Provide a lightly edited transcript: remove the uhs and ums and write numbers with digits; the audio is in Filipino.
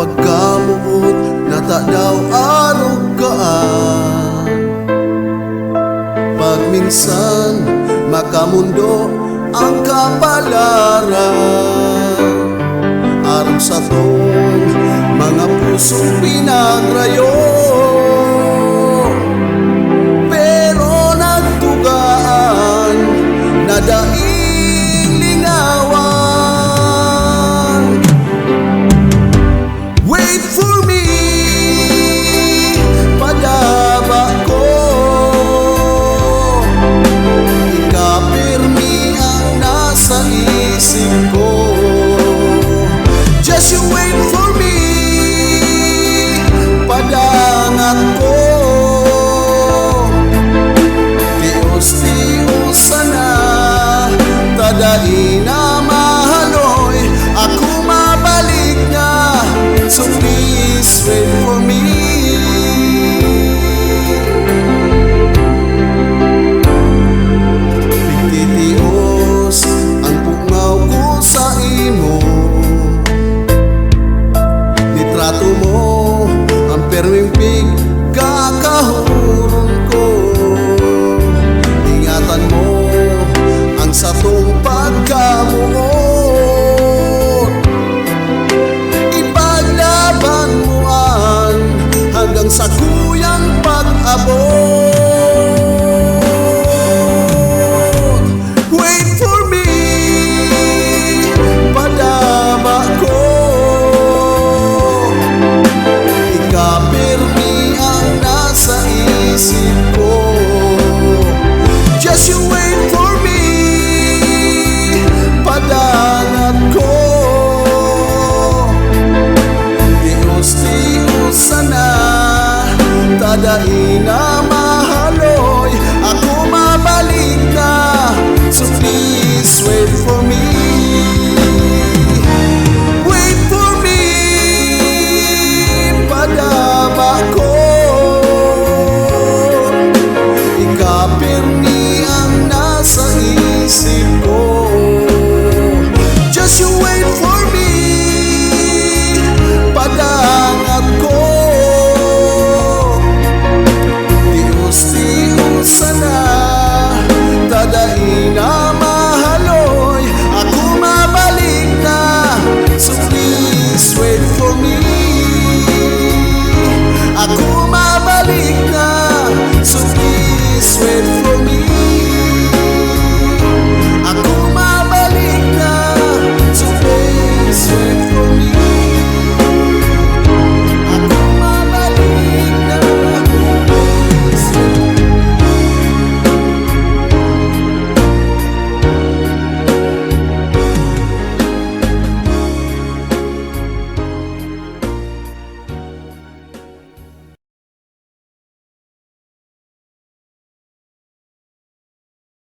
pagkamuot na ta daw arugaan. Pag minsan makamundo ang kapalaran, aron sa tong mga pusong pinagrayo, pero nagtugaan na daing lingawan. Wait for me, padaba ko, ikapirmi ang nasa isip ko. Just you wait for me, padangat ko, tios-tiosa na, tadai na mahaloy, ako mabalik nga, so please wait for me. Pagtitios ang pungaw ko sa imo, nitrato mo ang perwimpig kakahuron ko. Ingatan mo ang satong pagkamuot, ipaglaban mo an hanggang sa kuyang pag-abot. Wait for me, padama ko, ikapirmi ang nasa isip ko. Just you wait for me, padangat ko, tios-tiosa na, tadai na